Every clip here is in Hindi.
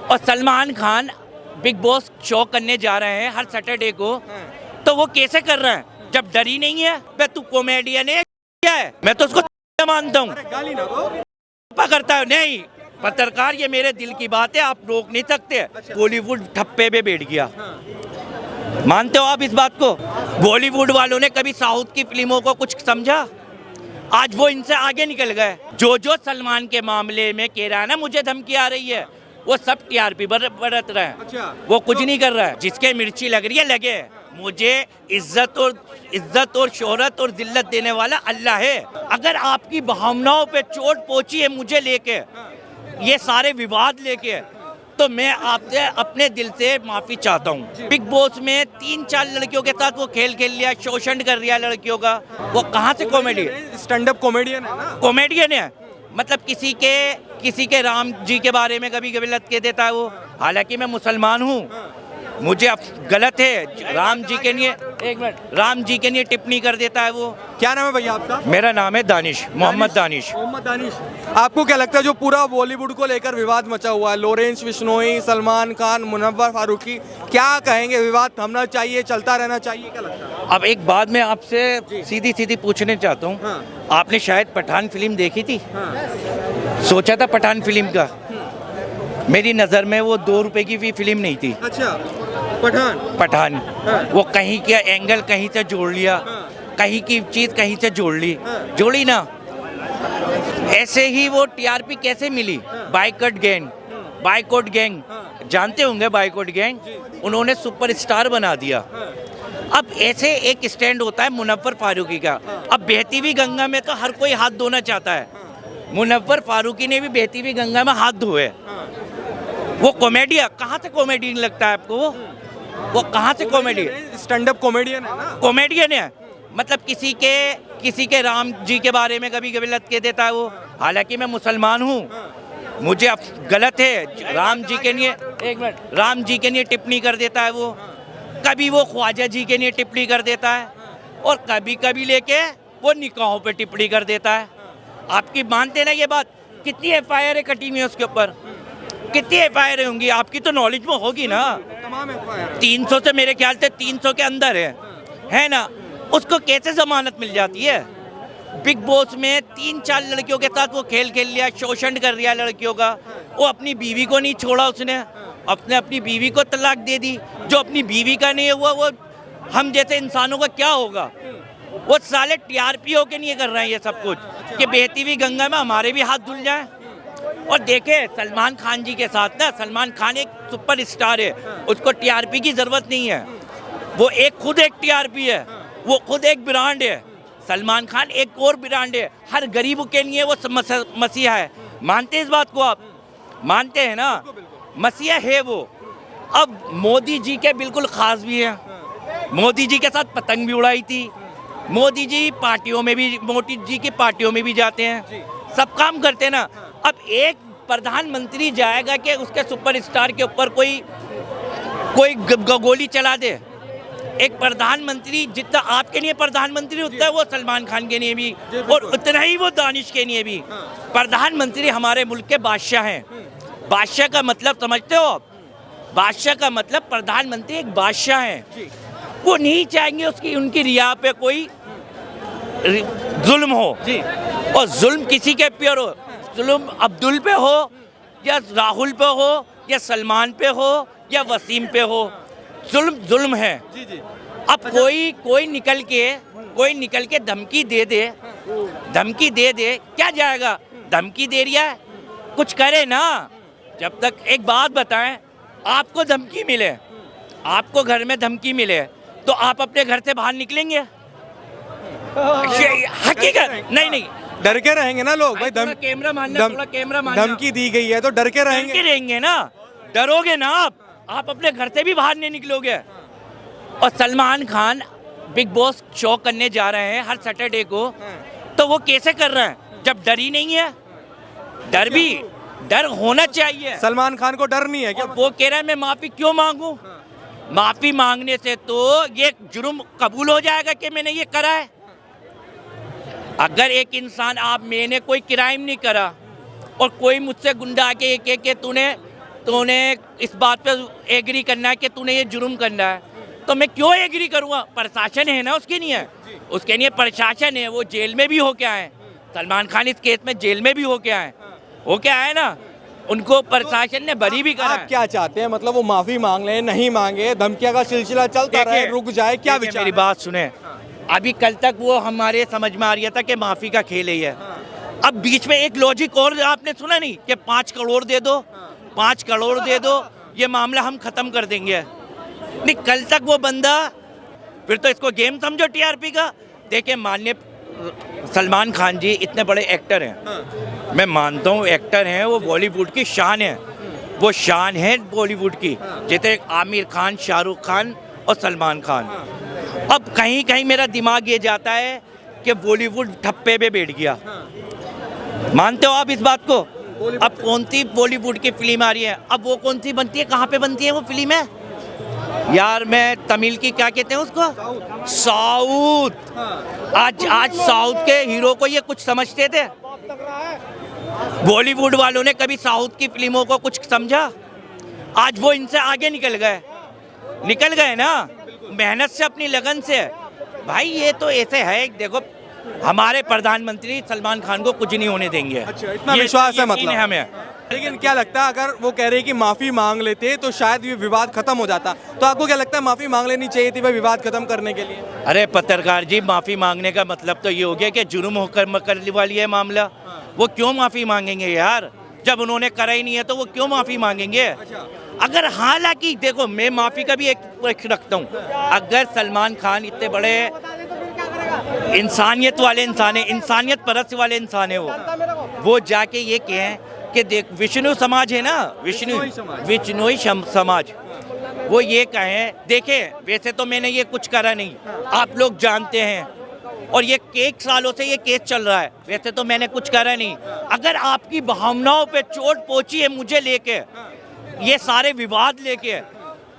और Salman Khan big boss show करने जा रहे हैं हर सैटरडे को, तो वो कैसे कर रहे हैं जब डर ही नहीं है? बे तू कॉमेडियन है क्या है? मैं तो उसको मानता हूँ। गाली ना दो। करता है नहीं पत्रकार, ये मेरे दिल की बात है, आप रोक नहीं सकते। बॉलीवुड ठप्पे पे बैठ गया, मानते हो आप इस बात को? बॉलीवुड वालों ने कभी साउथ की फिल्मों को कुछ समझा? आज वो इनसे आगे निकल गए। जो सलमान के मामले में कह रहा है ना मुझे धमकी आ रही है, वो सब टीआरपी बरत रहे हैं। अच्छा। वो कुछ नहीं कर रहा है। जिसके मिर्ची लग रही है लगे, मुझे इज्जत और शोहरत और जिल्लत देने वाला अल्लाह है। अगर आपकी भावनाओं पे चोट पहुंची है मुझे लेके, ये सारे विवाद लेके, तो मैं आपसे अपने दिल से माफी चाहता हूँ। बिग बॉस में 3-4 लड़कियों के साथ वो खेल लिया, शोषण कर रहा लड़कियों का। वो कहाँ से कॉमेडी है? स्टैंड अप कॉमेडियन है ना। कॉमेडियन है मतलब किसी के राम जी के बारे में कभी गलत कह देता है वो। हालांकि मैं मुसलमान हूँ, मुझे गलत है। राम जी के लिए एक मिनट, राम जी के लिए टिप्पणी कर देता है वो। क्या नाम है भैया आपका? मेरा नाम है दानिश, मोहम्मद दानिश। मोहम्मद दानिश। आपको क्या लगता है जो पूरा बॉलीवुड को लेकर विवाद मचा हुआ है, लॉरेंस बिश्नोई, सलमान खान, मुनव्वर फारूकी, क्या कहेंगे? विवाद थमना चाहिए, चलता रहना चाहिए, क्या लगता है? अब एक बात मैं आपसे सीधी पूछने चाहता हूँ। हाँ। आपने शायद पठान फिल्म देखी थी? हाँ। सोचा था पठान फिल्म का? मेरी नज़र में वो 2 रुपए की भी फिल्म नहीं थी। अच्छा, पठान। हाँ। वो कहीं का एंगल कहीं से जोड़ लिया, हाँ। कहीं की चीज कहीं से हाँ। जोड़ी ना। ऐसे ही वो टीआरपी कैसे मिली? बाइकआउट गैंग जानते होंगे, बाइकआउट गैंग, उन्होंने सुपरस्टार बना दिया। अब ऐसे एक स्टैंड होता है मुनव्वर फारूकी का। अब बहती हुई गंगा में तो हर कोई हाथ धोना चाहता है। मुनव्वर फारूकी ने भी बहती हुई गंगा में हाथ धोए। वो कॉमेडियन कहाँ से कॉमेडियन लगता है आपको? वो कहाँ से कॉमेडी? स्टैंड अप कॉमेडियन है ना। कॉमेडियन है मतलब किसी के राम जी के बारे में कभी गलत कह देता है वो। हालांकि मैं मुसलमान हूँ, मुझे गलत है। राम जी के लिए एक मिनट, राम जी के लिए टिप्पणी कर देता है वो। कभी वो ख्वाजा जी के लिए टिप्पणी कर देता है, और कभी लेके वो निकाहों पे टिप्पणी कर देता है। आपकी मानते ना ये बात? कितनी एफआईआर कटी हुई है उसके ऊपर? कितनी एफआईआर होंगी? आपकी तो नॉलेज में होगी ना। तमाम एफआईआर 300 से मेरे ख्याल से 300 के अंदर है ना। उसको कैसे जमानत मिल जाती है? बिग बॉस में 3-4 लड़कियों के साथ वो खेल लिया, शोषण कर रहा लड़कियों का। वो अपनी बीवी को नहीं छोड़ा उसने, अपनी बीवी को तलाक दे दी। जो अपनी बीवी का नहीं हुआ वो हम जैसे इंसानों का क्या होगा? वो साले टीआरपीओ के लिए कर रहे हैं ये सब कुछ, कि बहती हुई गंगा में हमारे भी हाथ धुल जाएं। और देखे सलमान खान जी के साथ ना, सलमान खान एक सुपर स्टार है, उसको टीआरपी की जरूरत नहीं है। वो खुद एक टीआरपी है, वो खुद एक ब्रांड है। सलमान खान एक और ब्रांड है, हर गरीब के लिए वो मसीहा है। मानते हैं इस बात को? आप मानते हैं ना? मसीहा है वो। अब मोदी जी के बिल्कुल खास भी हैं। मोदी जी के साथ पतंग भी उड़ाई थी। मोदी जी पार्टियों में भी, मोदी जी की पार्टियों में भी जाते हैं, सब काम करते हैं ना। अब एक प्रधानमंत्री जाएगा कि उसके सुपरस्टार के ऊपर कोई गोली चला दे? एक प्रधानमंत्री जितना आपके लिए प्रधानमंत्री उतना है वो सलमान खान के लिए भी, और उतना ही वो दानिश के लिए भी। प्रधानमंत्री हमारे मुल्क के बादशाह हैं। बादशाह का मतलब समझते हो आप? बादशाह का मतलब प्रधानमंत्री एक बादशाह हैं। वो नहीं चाहेंगे उनकी रिया पे कोई जुल्म हो। और जुल्म किसी के ऊपर हो, जुल्म अब्दुल पे हो या राहुल पे हो या सलमान पे हो या वसीम पे हो, जुल्म है। अब कोई निकल के धमकी दे दे, क्या जाएगा? धमकी दे रहा है, कुछ करे ना। जब तक एक बात बताएं, आपको धमकी मिले, आपको घर में धमकी मिले, तो आप अपने घर से बाहर निकलेंगे? हकीकत नहीं, डर के रहेंगे ना लोग भाई। कैमरा मानना, धमकी दी गई है तो डर के रहेंगे ना। डरोगे ना आप अपने घर से भी बाहर नहीं निकलोगे। और Salman Khan big boss show करने जा रहे हैं हर सैटरडे को, तो वो कैसे कर रहे हैं जब डर ही नहीं है? डर होना चाहिए। सलमान खान को डर नहीं है क्या? वो कह रहा है मैं माफी क्यों मांगू? माफी मांगने से तो ये जुर्म कबूल हो जाएगा कि मैंने ये करा है। अगर एक इंसान मैंने कोई क्राइम नहीं करा और कोई मुझसे गुंडा के तूने तूने इस बात पे एग्री करना है कि तूने ये जुर्म करना है, तो मैं क्यों एग्री करूँगा? प्रशासन है ना, उसके नहीं है, उसके नहीं है, प्रशासन है। वो जेल में भी हो के आए, सलमान खान इस केस में जेल में भी हो के आए ना, उनको प्रशासन ने बरी भी करा आप है। क्या चाहते हैं? मतलब वो माफी मांग ले, नहीं मांगे, धमकियां का सिलसिला चलता रहे, देखिए, रुक जाए, क्या देखिए, विचार मेरी है? बात सुने। अभी कल तक वो हमारे समझ में आ रहा था कि माफी का खेल ही है। अब बीच में एक लॉजिक और आपने सुना नहीं कि 5 करोड़ दे दो, 5 करोड़ दे दो, ये मामला हम खत्म कर देंगे। नहीं, कल तक वो बंदा, फिर तो इसको गेम समझो टीआरपी का। देखिए, माननीय सलमान खान जी इतने बड़े एक्टर हैं, मैं मानता हूँ एक्टर हैं, वो बॉलीवुड की शान है, वो शान है बॉलीवुड की, जैसे आमिर खान, शाहरुख खान और सलमान खान। अब कहीं कहीं मेरा दिमाग ये जाता है कि बॉलीवुड ठप्पे पे बैठ गया। मानते हो आप इस बात को? अब कौन सी बॉलीवुड की फिल्म आ रही है, अब वो कौन सी बनती है, कहाँ पे बनती है वो फिल्म है यार? मैं तमिल की क्या कहते हैं उसको, साउथ। आज साउथ के हीरो को ये कुछ समझते थे? बॉलीवुड वालों ने कभी साउथ की फिल्मों को कुछ समझा? आज वो इनसे आगे निकल गए ना, मेहनत से, अपनी लगन से। भाई ये तो ऐसे है, देखो हमारे प्रधानमंत्री सलमान खान को कुछ नहीं होने देंगे। अच्छा, इतना ये विश्वास है यकीन मतलब? हमें। लेकिन क्या लगता है, अगर वो कह रहे हैं कि माफी मांग लेते तो शायद ये विवाद खत्म हो जाता, तो आपको क्या लगता है माफी मांग लेनी चाहिए थी भाई विवाद खत्म करने के लिए? अरे पत्रकार जी, माफी मांगने का मतलब तो ये हो गया कि जुर्म होकर करने वाली है मामला। वो क्यों माफी मांगेंगे यार? जब उन्होंने करा ही नहीं है तो वो क्यों माफी मांगेंगे? अगर हालांकि देखो, मैं माफी का भी एक पक्ष रखता हूँ। अगर सलमान खान इतने बड़े इंसानियत वाले इंसान है, इंसानियत परस्त वाले इंसान है, वो जाके ये कहें कि देख, विष्णु समाज है ना, विष्णोई समाज, वो ये कहें, देखे वैसे तो मैंने ये कुछ करा नहीं, आप लोग जानते हैं, और ये एक सालों से ये केस चल रहा है, वैसे तो मैंने कुछ करा नहीं। अगर आपकी भावनाओं पे चोट पहुंची है मुझे लेके, ये सारे विवाद लेके,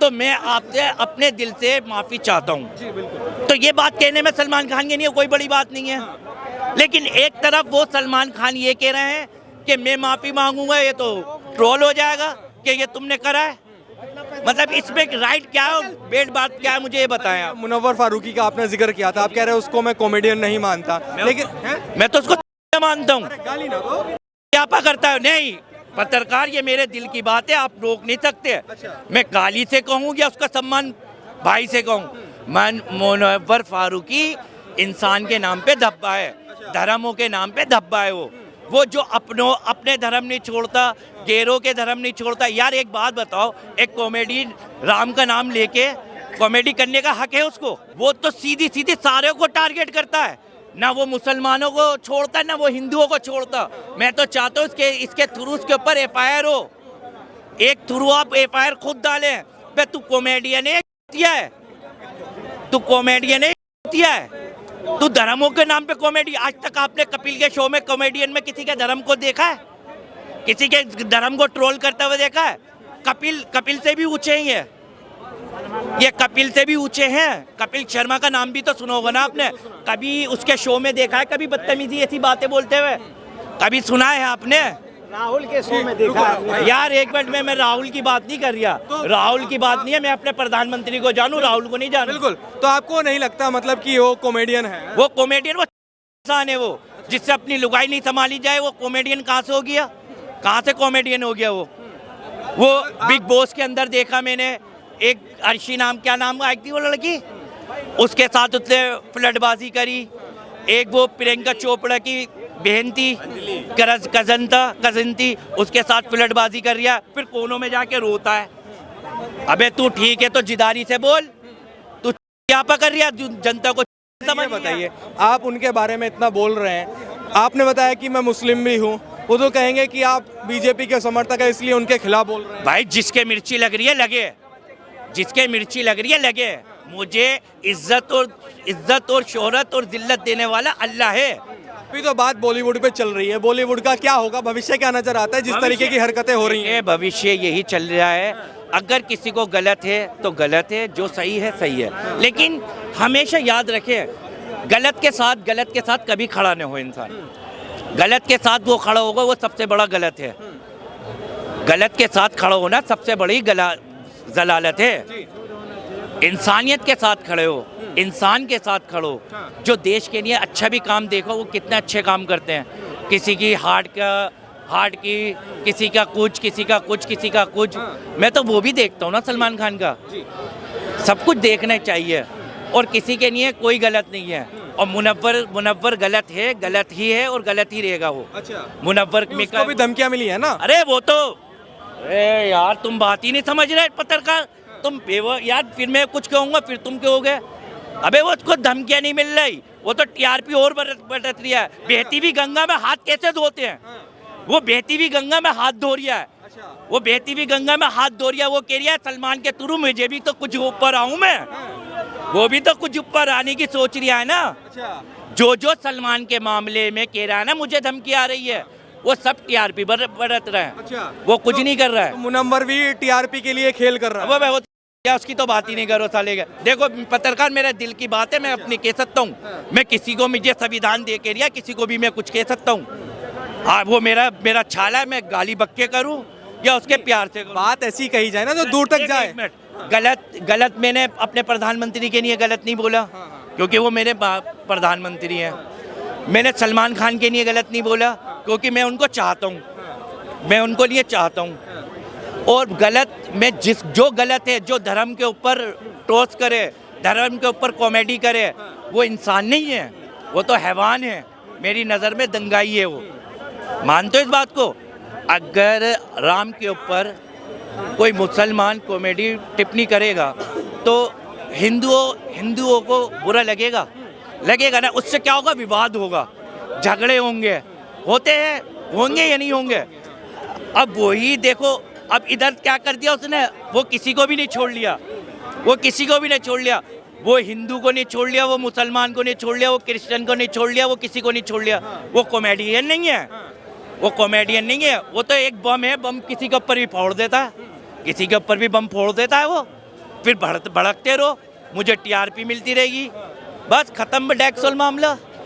तो मैं आपसे अपने दिल से माफी चाहता हूँ। तो ये बात कहने में सलमान खान की नहीं है, कोई बड़ी बात नहीं है। लेकिन एक तरफ वो सलमान खान ये कह रहे हैं कि मैं माफी मांगूंगा, ये तो ट्रोल हो जाएगा कि ये तुमने करा है। मतलब इसमें राइट क्या है, बेड बात क्या है, मुझे ये बताएं आप। मुनव्वर फारूकी का आपने जिक्र किया था, आप कह रहे हैं उसको मैं कॉमेडियन नहीं मानता, लेकिन मैं तो उसको मानता हूँ, गाली ना दो। व्यापा करता है। नहीं पत्रकार, ये मेरे दिल की बात है, आप रोक नहीं सकते। मैं गाली से कहूँ या उसका सम्मान भाई से कहूँ? मुनव्वर फारूकी इंसान के नाम पे धब्बा है, धर्मों के नाम पे धब्बा है। वो जो अपने धर्म नहीं छोड़ता, गैरों के धर्म नहीं छोड़ता। यार एक बात बताओ, एक कॉमेडी राम का नाम लेके कॉमेडी करने का हक है उसको? वो तो सीधी सीधी सारे को टारगेट करता है, ना वो मुसलमानों को छोड़ता, ना वो हिंदुओं को छोड़ता। मैं तो चाहता हूँ इसके थ्रू उसके ऊपर एफआईआर हो, एक थ्रू आप एफआईआर खुद डालें। बे तू कॉमेडियन है, तू कॉमेडियन है, तू धर्मों के नाम पे कॉमेडी। आज तक आपने कपिल के शो में कॉमेडियन में किसी के धर्म को देखा है? किसी के धर्म को ट्रोल करते हुए देखा है? कपिल से भी ऊंचे ही है ये, कपिल से भी ऊंचे हैं। कपिल शर्मा का नाम भी तो सुना होगा ना आपने, कभी उसके शो में देखा है कभी बदतमीजी ऐसी बातें बोलते हुए? कभी सुना है आपने? राहुल के शो में देखा है। यार एक मिनट में, मैं राहुल की बात नहीं कर रहा, राहुल की बात नहीं है, मैं अपने प्रधानमंत्री को जानूं, राहुल को नहीं जानूं। बिल्कुल। तो आपको नहीं लगता मतलब कि वो कॉमेडियन है? वो कॉमेडियन, वो इंसान है, वो जिससे अपनी लुगाई नहीं संभाली जाए वो कॉमेडियन कहाँ से हो गया? कहाँ से कॉमेडियन हो गया वो बिग बॉस के अंदर देखा मैंने, एक अर्शी नाम, क्या नाम आई थी वो लड़की, उसके साथ उसने फ्लडबाजी करी। एक वो प्रियंका चोपड़ा की बहन थी, कजन थी, उसके साथ फ्लडबाजी कर रहा, फिर कोनों में जाके रोता है। अबे तू ठीक है तो जिदारी से बोल, तू क्या कर रहा जनता को समझ? बताइए, आप उनके बारे में इतना बोल रहे हैं, आपने बताया कि मैं मुस्लिम भी हूँ, वो तो कहेंगे कि आप बीजेपी के समर्थक है इसलिए उनके खिलाफ बोल रहे हैं। भाई जिसके मिर्ची लग रही है लगे, जिसके मिर्ची लग रही है लगे। मुझे इज्जत और शोहरत और जिल्लत देने वाला अल्लाह है। अभी तो बात बॉलीवुड पे चल रही है, बॉलीवुड का क्या होगा, भविष्य क्या नजर आता है जिस तरीके की हरकतें हो रही हैं? भविष्य यही चल रहा है, अगर किसी को गलत है तो गलत है, जो सही है। लेकिन हमेशा याद रखें, गलत के साथ कभी खड़ा नहीं हो इंसान। गलत के साथ वो खड़ा होगा वो सबसे बड़ा गलत है। गलत के साथ खड़ा होना सबसे बड़ी जलालत है। इंसानियत के साथ खड़े हो, इंसान के साथ खड़ो, जो देश के लिए अच्छा भी काम देखो, वो कितने अच्छे काम करते हैं। किसी की हार्ट की, किसी का कुछ, किसी का कुछ, किसी का कुछ। मैं तो वो भी देखता हूँ ना सलमान खान का। सब कुछ देखना चाहिए और किसी के लिए कोई गलत नहीं है। और मुनव्वर गलत ही है और गलत ही रहेगा वो। अच्छा, मुनव्वर में उसको भी धमकियां मिली है ना? अरे वो तो, अरे यार तुम बात ही नहीं समझ रहे पत्रकार। तुम यार फिर मैं कुछ कहूँगा फिर तुम कहोगे अबे वो उसको धमकियां नहीं मिल रही, वो तो टीआरपी और बरत रही है। बहती हुई गंगा में हाथ कैसे धोते हैं? वो बहती हुई गंगा में हाथ धो रहा है। वो बहती हुई गंगा में हाथ धो रहा है। वो कह रही है सलमान के थ्रू मुझे भी तो कुछ ऊपर आऊं मैं। वो भी तो कुछ ऊपर आने की सोच रहा है ना। जो सलमान के मामले में कह रहा है ना मुझे धमकी आ रही है, वो सब टीआरपी बरत रहा है। वो कुछ नहीं कर रहा है। मुनव्वर भी टीआरपी के लिए खेल कर रहा है। वो क्या उसकी तो बात ही नहीं करो साले का। देखो पत्रकार मेरे दिल की बात है, मैं अपनी कह सकता हूँ। मैं किसी को मुझे संविधान दे के दिया, किसी को भी मैं कुछ कह सकता हूँ। हाँ वो मेरा छाला है, मैं गाली बक्के करूँ या उसके प्यार से करूं। बात ऐसी कही जाए ना जो दूर तक जाए। गलत मैंने अपने प्रधानमंत्री के लिए गलत नहीं बोला, क्योंकि वो मेरे प्रधानमंत्री हैं। मैंने सलमान खान के लिए गलत नहीं बोला, क्योंकि मैं उनको चाहता हूँ, मैं उनको लिए चाहता हूँ। और गलत में जो गलत है, जो धर्म के ऊपर टोस करे, धर्म के ऊपर कॉमेडी करे, वो इंसान नहीं है, वो तो हैवान है। मेरी नज़र में दंगाई है वो। मानते हो इस बात को? अगर राम के ऊपर कोई मुसलमान कॉमेडी टिप्पणी करेगा तो हिंदुओं को बुरा लगेगा ना। उससे क्या होगा? विवाद होगा, झगड़े होंगे, होंगे या नहीं होंगे। अब वही देखो, अब इधर क्या कर दिया उसने, वो किसी को भी नहीं छोड़ लिया। वो हिंदू को नहीं छोड़ लिया, वो मुसलमान को नहीं छोड़ लिया, वो क्रिश्चियन को नहीं छोड़ लिया, वो किसी को नहीं छोड़ लिया। वो कॉमेडियन नहीं है, वो तो एक बम है। बम किसी के ऊपर भी फोड़ देता है, किसी के ऊपर भी बम फोड़ देता है वो। फिर भड़कते रहो, मुझे टीआरपी मिलती रहेगी, बस खत्म डेक्सोल मामला।